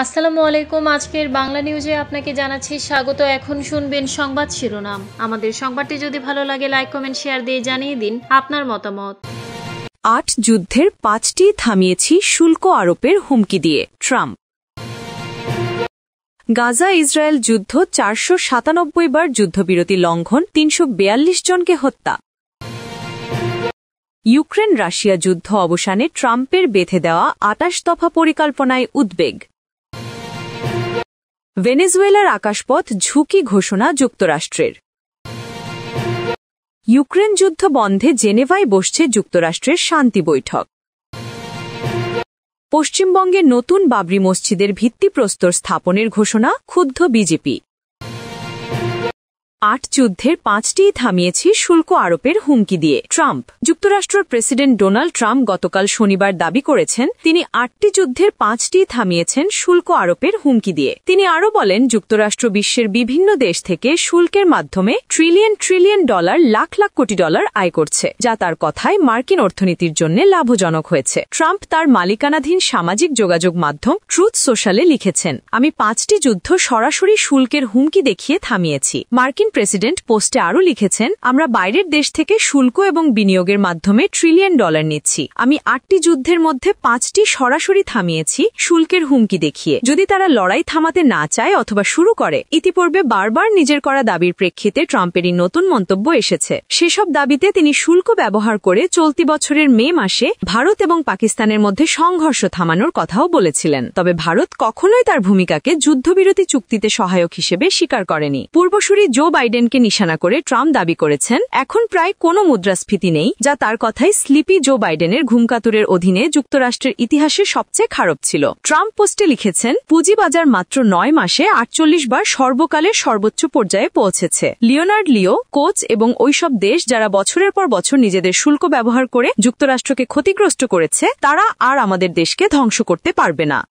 আসসালামু আলাইকুম। আজকের বাংলা নিউজে আপনাকে জানাচ্ছি স্বাগত। এখন শুনবেন সংবাদ শিরোনাম। আমাদের সংবাদটি যদি ভালো লাগে লাইক কমেন্ট শেয়ার দিয়ে জানিয়ে দিন আপনার মতামত। ৮ যুদ্ধের ৫টি থামিয়েছি শুল্ক আরোপের হুমকি দিয়ে ট্রাম্প। গাজা ইসরায়েল যুদ্ধ ৪৯৭ বার যুদ্ধবিরতি লঙ্ঘন, ৩৪২ জনকে হত্যা। ইউক্রেন রাশিয়া যুদ্ধ অবসানে ট্রাম্পের বেঁধে দেওয়া ২৮ দফা পরিকল্পনায় উদ্বেগ। ভেনেজুয়েলার আকাশপথ ঝুঁকি ঘোষণা যুক্তরাষ্ট্রের। ইউক্রেন যুদ্ধ বন্ধে জেনেভায় বসছে যুক্তরাষ্ট্রের শান্তি বৈঠক। পশ্চিমবঙ্গে নতুন বাবরি মসজিদের ভিত্তিপ্রস্তর স্থাপনের ঘোষণা, ক্ষুব্ধ বিজেপি। ৮ যুদ্ধের ৫টিই থামিয়েছি শুল্ক আরোপের হুমকি দিয়ে ট্রাম্প। যুক্তরাষ্ট্রের প্রেসিডেন্ট ডোনাল্ড ট্রাম্প গতকাল শনিবার দাবি করেছেন তিনি ৮টি যুদ্ধের ৫টিই থামিয়েছেন শুল্ক আরোপের হুমকি দিয়ে। তিনি আরও বলেন, যুক্তরাষ্ট্র বিশ্বের বিভিন্ন দেশ থেকে শুল্কের মাধ্যমে ট্রিলিয়ন ডলার, লাখ লাখ কোটি ডলার আয় করছে, যা তার কথায় মার্কিন অর্থনীতির জন্য লাভজনক হয়েছে। ট্রাম্প তার মালিকানাধীন সামাজিক যোগাযোগ মাধ্যম ট্রুথ সোশ্যালে লিখেছেন, আমি ৫টি যুদ্ধ সরাসরি শুল্কের হুমকি দেখিয়ে থামিয়েছি। মার্কিন প্রেসিডেন্ট পোস্টে আরও লিখেছেন, আমরা বাইরের দেশ থেকে শুল্ক এবং বিনিয়োগের মাধ্যমে ট্রিলিয়ন ডলার নিচ্ছি। আমি ৮টি যুদ্ধের মধ্যে ৫টি সরাসরি থামিয়েছি শুল্কের হুমকি দেখিয়ে। যদি তারা লড়াই থামাতে না চায় অথবা শুরু করে। ইতিপূর্বে বারবার নিজের করা দাবির প্রেক্ষিতে ট্রাম্পেরই নতুন মন্তব্য এসেছে। সেসব দাবিতে তিনি শুল্ক ব্যবহার করে চলতি বছরের মে মাসে ভারত এবং পাকিস্তানের মধ্যে সংঘর্ষ থামানোর কথাও বলেছিলেন। তবে ভারত কখনোই তার ভূমিকাকে যুদ্ধবিরতি চুক্তিতে সহায়ক হিসেবে স্বীকার করেনি। পূর্বসূরি জো বাইডেনকে নিশানা করে ট্রাম্প দাবি করেছেন, এখন প্রায় কোনো মুদ্রাস্ফীতি নেই, যা তার কথায় স্লিপি জো বাইডেনের ঘুমকাতুরের অধীনে যুক্তরাষ্ট্রের ইতিহাসে সবচেয়ে খারাপ ছিল। ট্রাম্প পোস্টে লিখেছেন, পুঁজিবাজার মাত্র ৯ মাসে ৪৮ বার সর্বকালের সর্বোচ্চ পর্যায়ে পৌঁছেছে। লিওনার্ড লিও, কোচ এবং ওইসব দেশ যারা বছরের পর বছর নিজেদের শুল্ক ব্যবহার করে যুক্তরাষ্ট্রকে ক্ষতিগ্রস্ত করেছে, তারা আর আমাদের দেশকে ধ্বংস করতে পারবে না।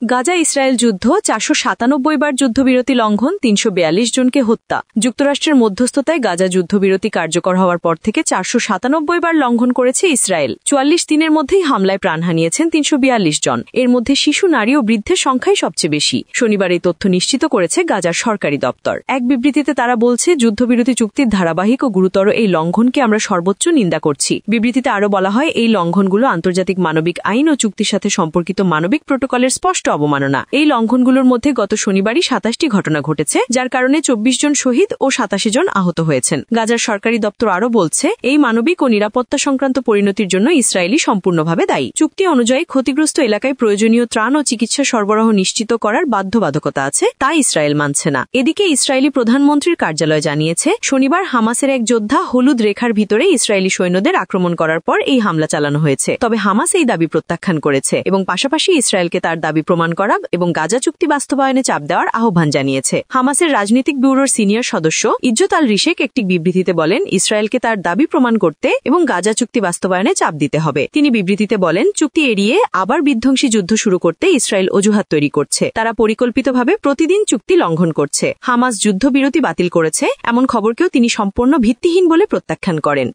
গাজা ইসরায়েল যুদ্ধ ৪৯৭ বার যুদ্ধবিরতি লঙ্ঘন, ৩৪২ জনকে হত্যা। যুক্তরাষ্ট্রের মধ্যস্থতায় গাজা যুদ্ধবিরতি কার্যকর হওয়ার পর থেকে ৪৯৭ বার লঙ্ঘন করেছে ইসরায়েল। ৪৪ দিনের মধ্যেই হামলায় প্রাণ হানিয়েছেন ৩৪২ জন। এর মধ্যে শিশু, নারী ও বৃদ্ধের সংখ্যাই সবচেয়ে বেশি। শনিবার এই তথ্য নিশ্চিত করেছে গাজার সরকারি দপ্তর। এক বিবৃতিতে তারা বলছে, যুদ্ধবিরতি চুক্তির ধারাবাহিক ও গুরুতর এই লঙ্ঘনকে আমরা সর্বোচ্চ নিন্দা করছি। বিবৃতিতে আরও বলা হয়, এই লঙ্ঘনগুলো আন্তর্জাতিক মানবিক আইন ও চুক্তির সাথে সম্পর্কিত মানবিক প্রোটোকলের স্পষ্ট অবমাননা। এই লঙ্ঘনগুলোর মধ্যে গত শনিবারই ২৭টি ঘটনা ঘটেছে, যার কারণে ২৪ জন শহীদ ও ৮৭ জন আহত হয়েছেন। গাজার সরকারি দপ্তর আরও বলছে, এই মানবিক ও নিরাপত্তা সংক্রান্ত পরিণতির জন্য ইসরায়েলি সম্পূর্ণভাবে দায়ী। চুক্তি অনুযায়ী ক্ষতিগ্রস্ত এলাকায় প্রয়োজনীয় ত্রাণ ও চিকিৎসা সরবরাহ নিশ্চিত করার বাধ্যবাধকতা আছে, তা ইসরায়েল মানছে না। এদিকে ইসরায়েলি প্রধানমন্ত্রীর কার্যালয় জানিয়েছে, শনিবার হামাসের এক যোদ্ধা হলুদ রেখার ভিতরে ইসরায়েলি সৈন্যদের আক্রমণ করার পর এই হামলা চালানো হয়েছে। তবে হামাস এই দাবি প্রত্যাখ্যান করেছে এবং পাশাপাশি ইসরায়েলকে তার দাবি প্রমাণ করা এবং গাজা চুক্তি বাস্তবায়নে চাপ দেওয়ার আহ্বান জানিয়েছে। হামাসের রাজনৈতিক ব্যুরোর সিনিয়র সদস্য ইজ্জত আল রিশেক একটি বিবৃতিতে বলেন, ইসরায়েলকে তার দাবি প্রমাণ করতে এবং গাজা চুক্তি বাস্তবায়নে চাপ দিতে হবে। তিনি বিবৃতিতে বলেন, চুক্তি এড়িয়ে আবার বিধ্বংসী যুদ্ধ শুরু করতে ইসরায়েল অজুহাত তৈরি করছে। তারা পরিকল্পিতভাবে প্রতিদিন চুক্তি লঙ্ঘন করছে। হামাস যুদ্ধবিরতি বাতিল করেছে এমন খবরকেও তিনি সম্পূর্ণ ভিত্তিহীন বলে প্রত্যাখ্যান করেন।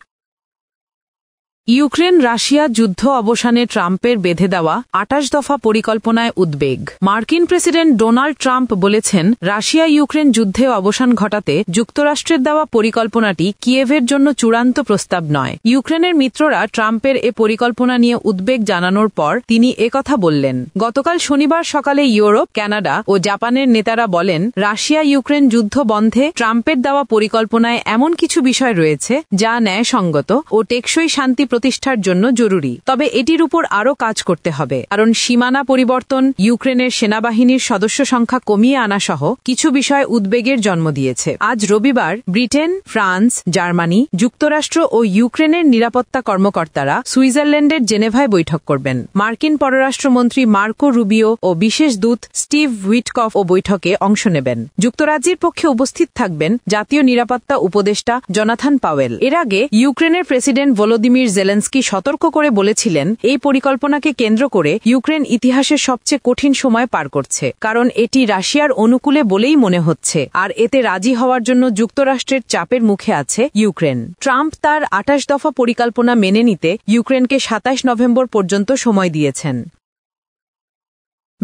ইউক্রেন রাশিয়া যুদ্ধ অবসানে ট্রাম্পের বেঁধে দেওয়া ২৮ দফা পরিকল্পনায় উদ্বেগ। মার্কিন প্রেসিডেন্ট ডোনাল্ড ট্রাম্প বলেছেন, রাশিয়া ইউক্রেন যুদ্ধে অবসান ঘটাতে যুক্তরাষ্ট্রের দেওয়া পরিকল্পনাটি কিয়েভের জন্য চূড়ান্ত প্রস্তাব নয়। ইউক্রেনের মিত্ররা ট্রাম্পের এ পরিকল্পনা নিয়ে উদ্বেগ জানানোর পর তিনি একথা বললেন। গতকাল শনিবার সকালে ইউরোপ, কানাডা ও জাপানের নেতারা বলেন, রাশিয়া ইউক্রেন যুদ্ধ বন্ধে ট্রাম্পের দেওয়া পরিকল্পনায় এমন কিছু বিষয় রয়েছে যা ন্যায়সঙ্গত ও টেকসই শান্তি প্রতিষ্ঠার জন্য জরুরি। তবে এটির উপর আরও কাজ করতে হবে, কারণ সীমানা পরিবর্তন, ইউক্রেনের সেনাবাহিনীর সদস্য সংখ্যা কমিয়ে আনা সহ কিছু বিষয় উদ্বেগের জন্ম দিয়েছে। আজ রবিবার ব্রিটেন, ফ্রান্স, জার্মানি, যুক্তরাষ্ট্র ও ইউক্রেনের নিরাপত্তা কর্মকর্তারা সুইজারল্যান্ডের জেনেভায় বৈঠক করবেন। মার্কিন পররাষ্ট্রমন্ত্রী মার্কো রুবিও ও বিশেষ দূত স্টিভ উইটকফ ও বৈঠকে অংশ নেবেন। যুক্তরাজ্যের পক্ষে উপস্থিত থাকবেন জাতীয় নিরাপত্তা উপদেষ্টা জোনাথন পাওয়েল। এর আগে ইউক্রেনের প্রেসিডেন্ট ভলোদিমির জেলেনস্কি সতর্ক করে বলেছিলেন, এই পরিকল্পনাকে কেন্দ্র করে ইউক্রেন ইতিহাসের সবচেয়ে কঠিন সময় পার করছে, কারণ এটি রাশিয়ার অনুকূলে বলেই মনে হচ্ছে, আর এতে রাজি হওয়ার জন্য যুক্তরাষ্ট্রের চাপের মুখে আছে ইউক্রেন। ট্রাম্প তার ২৮ দফা পরিকল্পনা মেনে নিতে ইউক্রেনকে ২৭ নভেম্বর পর্যন্ত সময় দিয়েছেন।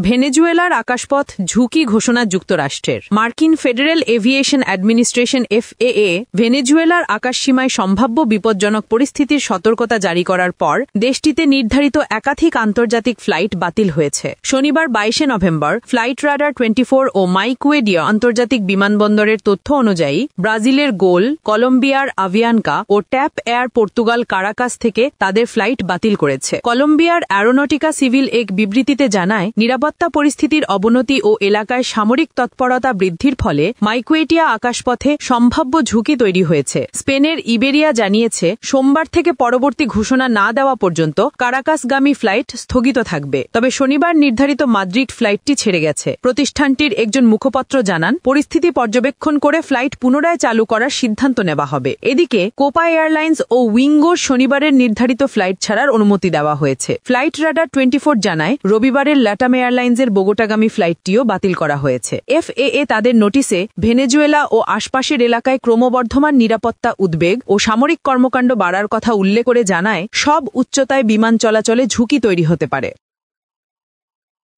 ভেনেজুয়েলার আকাশপথ ঝুঁকি ঘোষণা যুক্তরাষ্ট্রের। মার্কিন ফেডারেল এভিয়েশন অ্যাডমিনিস্ট্রেশন FAA ভেনেজুয়েলার আকাশসীমায় সম্ভাব্য বিপজ্জনক পরিস্থিতির সতর্কতা জারি করার পর দেশটিতে নির্ধারিত একাধিক আন্তর্জাতিক ফ্লাইট বাতিল হয়েছে। শনিবার 22 নভেম্বর ফ্লাইট রাডার 24 ও মাইকুয়েডিয়া আন্তর্জাতিক বিমানবন্দরের তথ্য অনুযায়ী ব্রাজিলের গোল, কলম্বিয়ার আভিয়ানকা ও ট্যাপ এয়ার পর্তুগাল কারাকাস থেকে তাদের ফ্লাইট বাতিল করেছে। কলম্বিয়ার অ্যারোনটিকা সিভিল এক বিবৃতিতে জানায়, নিরাপত্তা পরিস্থিতির অবনতি ও এলাকায় সামরিক তৎপরতা বৃদ্ধির ফলে মাইকুয়েটিয়া আকাশপথে সম্ভাব্য ঝুঁকি তৈরি হয়েছে। স্পেনের ইবেরিয়া জানিয়েছে, সোমবার থেকে পরবর্তী ঘোষণা না দেওয়া পর্যন্ত কারাকাসগামী ফ্লাইট স্থগিত থাকবে। তবে শনিবার নির্ধারিত মাদ্রিদ ফ্লাইটটি ছেড়ে গেছে। প্রতিষ্ঠানটির একজন মুখপাত্র জানান, পরিস্থিতি পর্যবেক্ষণ করে ফ্লাইট পুনরায় চালু করার সিদ্ধান্ত নেওয়া হবে। এদিকে কোপা এয়ারলাইন্স ও উইঙ্গো শনিবারের নির্ধারিত ফ্লাইট ছাড়ার অনুমতি দেওয়া হয়েছে। ফ্লাইট রাডার 24 জানায়, রবিবারের ল্যাটাম এয়ারলাইন্সের বোগোটাগামী ফ্লাইটটিও বাতিল করা হয়েছে। FAA তাদের নোটিশে ভেনেজুয়েলা ও আশপাশের এলাকায় ক্রমবর্ধমান নিরাপত্তা উদ্বেগ ও সামরিক কর্মকাণ্ড বাড়ার কথা উল্লেখ করে জানায়, সব উচ্চতায় বিমান চলাচলে ঝুঁকি তৈরি হতে পারে।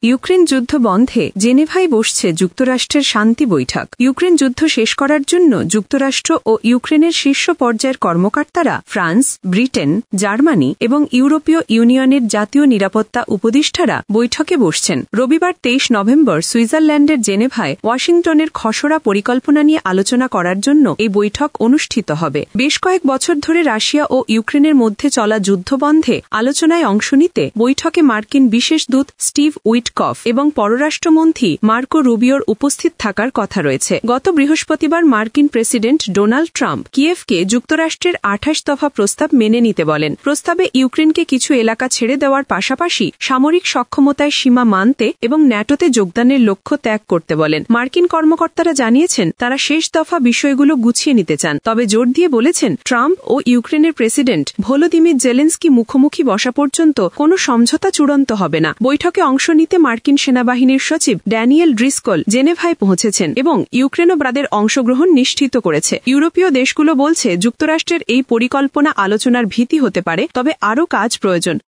ইউক্রেন যুদ্ধ বন্ধে জেনেভায় বসছে যুক্তরাষ্ট্রের শান্তি বৈঠক। ইউক্রেন যুদ্ধ শেষ করার জন্য যুক্তরাষ্ট্র ও ইউক্রেনের শীর্ষ পর্যায়ের কর্মকর্তারা ফ্রান্স, ব্রিটেন, জার্মানি এবং ইউরোপীয় ইউনিয়নের জাতীয় নিরাপত্তা উপদেষ্টারা বৈঠকে বসছেন। রবিবার 23 নভেম্বর সুইজারল্যান্ডের জেনেভায় ওয়াশিংটনের খসড়া পরিকল্পনা নিয়ে আলোচনা করার জন্য এই বৈঠক অনুষ্ঠিত হবে। বেশ কয়েক বছর ধরে রাশিয়া ও ইউক্রেনের মধ্যে চলা যুদ্ধ বন্ধে আলোচনায় অংশ নিতে বৈঠকে মার্কিন বিশেষ দূত স্টিভ উইটকফ এবং পররাষ্ট্রমন্ত্রী মার্কো রুবিওর উপস্থিত থাকার কথা রয়েছে। গত বৃহস্পতিবার মার্কিন প্রেসিডেন্ট ডোনাল্ড ট্রাম্প কিয়েভকে যুক্তরাষ্ট্রের 28 দফা প্রস্তাব মেনে নিতে বলেন। প্রস্তাবে ইউক্রেনকে কিছু এলাকা ছেড়ে দেওয়ার পাশাপাশি সামরিক সক্ষমতায় সীমা মানতে এবং ন্যাটোতে যোগদানের লক্ষ্য ত্যাগ করতে বলেন। মার্কিন কর্মকর্তারা জানিয়েছেন, তারা শেষ দফা বিষয়গুলো গুছিয়ে নিতে চান, তবে জোর দিয়ে বলেছেন, ট্রাম্প ও ইউক্রেনের প্রেসিডেন্ট ভলোদিমির জেলেনস্কি মুখোমুখি বসা পর্যন্ত কোনো সমঝোতা চূড়ান্ত হবে না। বৈঠকে অংশ নিতে মার্কিন সেনাবাহিনীর সচিব ড্যানিয়েল ড্রিসকল জেনেভায় পৌঁছেছেন এবং ইউক্রেনও তাদের অংশগ্রহণ নিশ্চিত করেছে। ইউরোপীয় দেশগুলো বলছে, যুক্তরাষ্ট্রের এই পরিকল্পনা আলোচনার ভিত্তি হতে পারে, তবে আরও কাজ প্রয়োজন।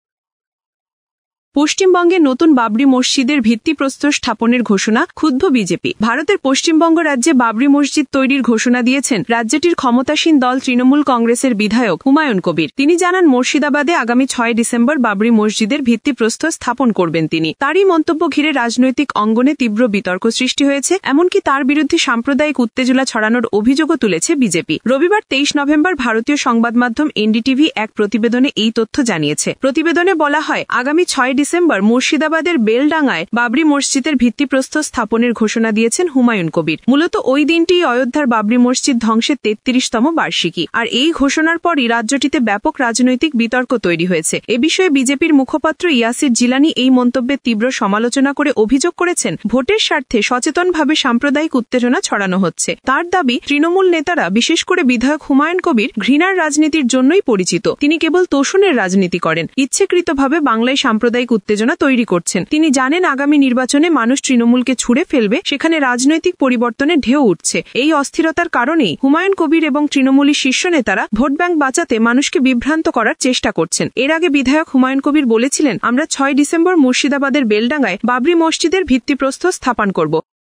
পশ্চিমবঙ্গে নতুন বাবরি মসজিদের ভিত্তিপ্রস্তর স্থাপনের ঘোষণা ক্ষুব্ধ বিজেপি। ভারতের পশ্চিমবঙ্গ রাজ্যে বাবরি মসজিদ তৈরির ঘোষণা দিয়েছেন রাজ্যটির ক্ষমতাসীন দল তৃণমূল কংগ্রেসের বিধায়ক হুমায়ুন কবির। তিনি জানান, মুর্শিদাবাদে আগামী 6 ডিসেম্বর বাবরি মসজিদের ভিত্তিপ্রস্তর স্থাপন করবেন তিনি। তারই মন্তব্য ঘিরে রাজনৈতিক অঙ্গনে তীব্র বিতর্ক সৃষ্টি হয়েছে। এমনকি তার বিরুদ্ধে সাম্প্রদায়িক উত্তেজনা ছড়ানোর অভিযোগও তুলেছে বিজেপি। রবিবার 23 নভেম্বর ভারতীয় সংবাদ মাধ্যম NDTV এক প্রতিবেদনে এই তথ্য জানিয়েছে। প্রতিবেদনে বলা হয়, আগামী 6 ডিসেম্বর মুর্শিদাবাদের বেলডাঙ্গায় বাবরি মসজিদের ভিত্তিপ্রস্তর স্থাপনের ঘোষণা দিয়েছেন হুমায়ুন কবির। মূলত ওই দিনটি অযোধ্যার বাবরি মসজিদ ধ্বংসের 33তম বার্ষিকী। আর এই ঘোষণার পরই রাজ্যটিতে ব্যাপক রাজনৈতিক বিতর্ক তৈরি হয়েছে। এ বিষয়ে বিজেপির মুখপাত্র ইয়াসির জিলানি এই মন্তব্যের তীব্র সমালোচনা করে অভিযোগ করেছেন, ভোটের স্বার্থে সচেতনভাবে সাম্প্রদায়িক উত্তেজনা ছড়ানো হচ্ছে। তার দাবি, তৃণমূল নেতারা, বিশেষ করে বিধায়ক হুমায়ুন কবির, ঘৃণার রাজনীতির জন্যই পরিচিত। তিনি কেবল তোষণের রাজনীতি করেন, ইচ্ছেকৃতভাবে বাংলায় সাম্প্রদায়িক উত্তেজনা তৈরি করছেন। তিনি জানেন, আগামী নির্বাচনে মানুষ তৃণমূলকে ছুড়ে ফেলবে, সেখানে রাজনৈতিক পরিবর্তনের ঢেউ উঠছে। এই অস্থিরতার কারণেই হুমায়ুন কবির এবং তৃণমূলী শীর্ষ নেতারা ভোট ব্যাংক বাঁচাতে মানুষকে বিভ্রান্ত করার চেষ্টা করছেন। এর আগে বিধায়ক হুমায়ুন কবির বলেছিলেন, আমরা 6 ডিসেম্বর মুর্শিদাবাদের বেলডাঙ্গায় বাবরি মসজিদের ভিত্তিপ্রস্তর স্থাপন করব।